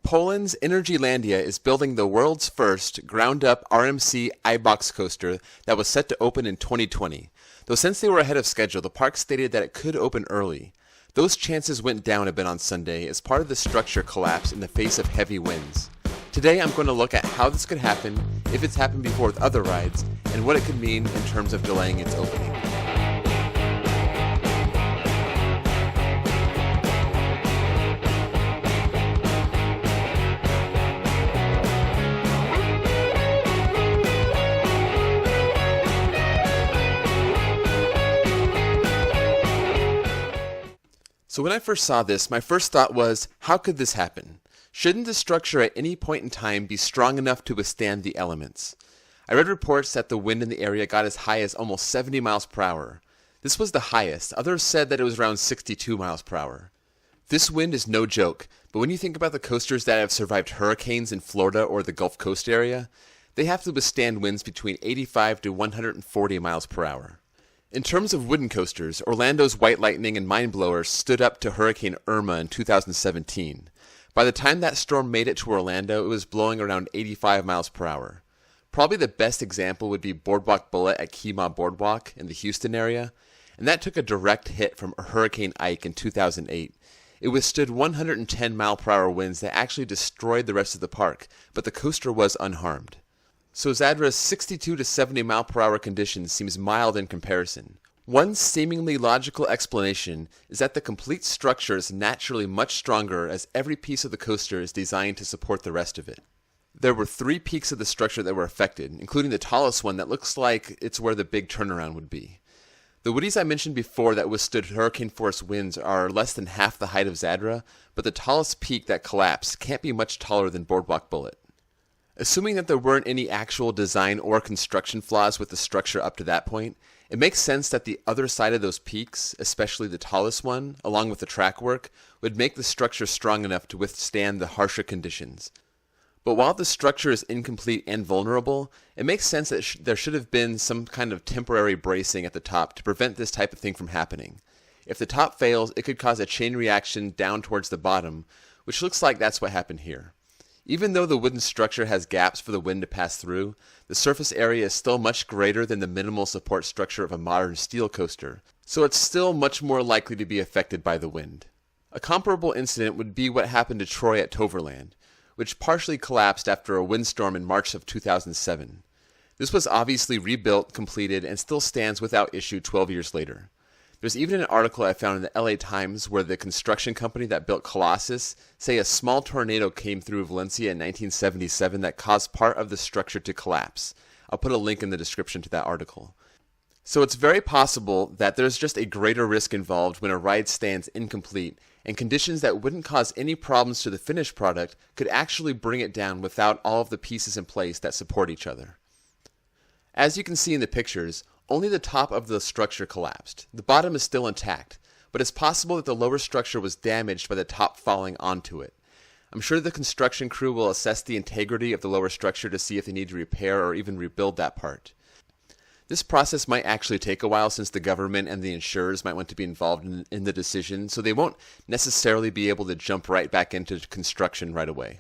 Poland's Energylandia is building the world's first ground-up RMC I-Box coaster that was set to open in 2020. Though since they were ahead of schedule, the park stated that it could open early. Those chances went down a bit on Sunday as part of the structure collapsed in the face of heavy winds. Today I'm going to look at how this could happen, if it's happened before with other rides, and what it could mean in terms of delaying its opening. So when I first saw this, my first thought was, how could this happen? Shouldn't the structure at any point in time be strong enough to withstand the elements? I read reports that the wind in the area got as high as almost 70 miles per hour. This was the highest. Others said that it was around 62 miles per hour. This wind is no joke, but when you think about the coasters that have survived hurricanes in Florida or the Gulf Coast area, they have to withstand winds between 85 to 140 miles per hour. In terms of wooden coasters, Orlando's White Lightning and Mindblower stood up to Hurricane Irma in 2017. By the time that storm made it to Orlando, it was blowing around 85 miles per hour. Probably the best example would be Boardwalk Bullet at Kemah Boardwalk in the Houston area, and that took a direct hit from Hurricane Ike in 2008. It withstood 110 mile per hour winds that actually destroyed the rest of the park, but the coaster was unharmed. So Zadra's 62 to 70 mile per hour condition seems mild in comparison. One seemingly logical explanation is that the complete structure is naturally much stronger as every piece of the coaster is designed to support the rest of it. There were 3 peaks of the structure that were affected, including the tallest one that looks like it's where the big turnaround would be. The woodies I mentioned before that withstood hurricane force winds are less than half the height of Zadra, but the tallest peak that collapsed can't be much taller than Boardwalk Bullet. Assuming that there weren't any actual design or construction flaws with the structure up to that point, it makes sense that the other side of those peaks, especially the tallest one, along with the track work, would make the structure strong enough to withstand the harsher conditions. But while the structure is incomplete and vulnerable, it makes sense that there should have been some kind of temporary bracing at the top to prevent this type of thing from happening. If the top fails, it could cause a chain reaction down towards the bottom, which looks like that's what happened here. Even though the wooden structure has gaps for the wind to pass through, the surface area is still much greater than the minimal support structure of a modern steel coaster, so it's still much more likely to be affected by the wind. A comparable incident would be what happened to Troy at Toverland, which partially collapsed after a windstorm in March of 2007. This was obviously rebuilt, completed, and still stands without issue 12 years later. There's even an article I found in the LA Times where the construction company that built Colossus say a small tornado came through Valencia in 1977 that caused part of the structure to collapse. I'll put a link in the description to that article. So it's very possible that there's just a greater risk involved when a ride stands incomplete, and conditions that wouldn't cause any problems to the finished product could actually bring it down without all of the pieces in place that support each other. As you can see in the pictures, only the top of the structure collapsed. The bottom is still intact, but it's possible that the lower structure was damaged by the top falling onto it. I'm sure the construction crew will assess the integrity of the lower structure to see if they need to repair or even rebuild that part. This process might actually take a while since the government and the insurers might want to be involved in the decision, so they won't necessarily be able to jump right back into construction right away.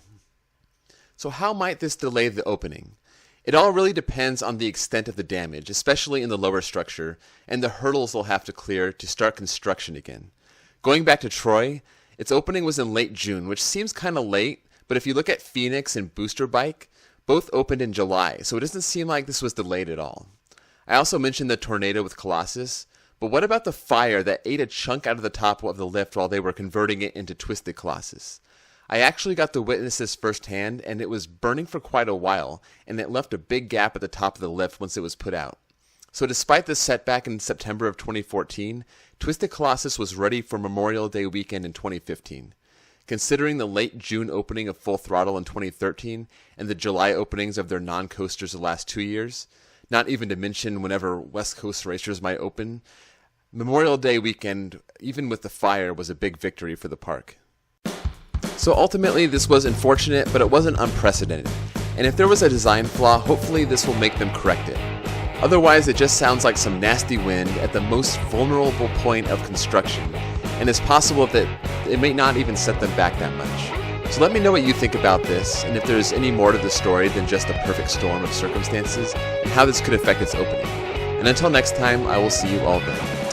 So how might this delay the opening? It all really depends on the extent of the damage, especially in the lower structure, and the hurdles they'll have to clear to start construction again. Going back to Troy, its opening was in late June, which seems kind of late, but if you look at Phoenix and Booster Bike, both opened in July, so it doesn't seem like this was delayed at all. I also mentioned the tornado with Colossus, but what about the fire that ate a chunk out of the top of the lift while they were converting it into Twisted Colossus? I actually got to witness this firsthand, and it was burning for quite a while, and it left a big gap at the top of the lift once it was put out. So despite the setback in September of 2014, Twisted Colossus was ready for Memorial Day weekend in 2015. Considering the late June opening of Full Throttle in 2013, and the July openings of their non-coasters the last 2 years, not even to mention whenever West Coast racers might open, Memorial Day weekend, even with the fire, was a big victory for the park. So ultimately, this was unfortunate, but it wasn't unprecedented. And if there was a design flaw, hopefully this will make them correct it. Otherwise, it just sounds like some nasty wind at the most vulnerable point of construction, and it's possible that it may not even set them back that much. So let me know what you think about this, and if there's any more to the story than just a perfect storm of circumstances, and how this could affect its opening. And until next time, I will see you all then.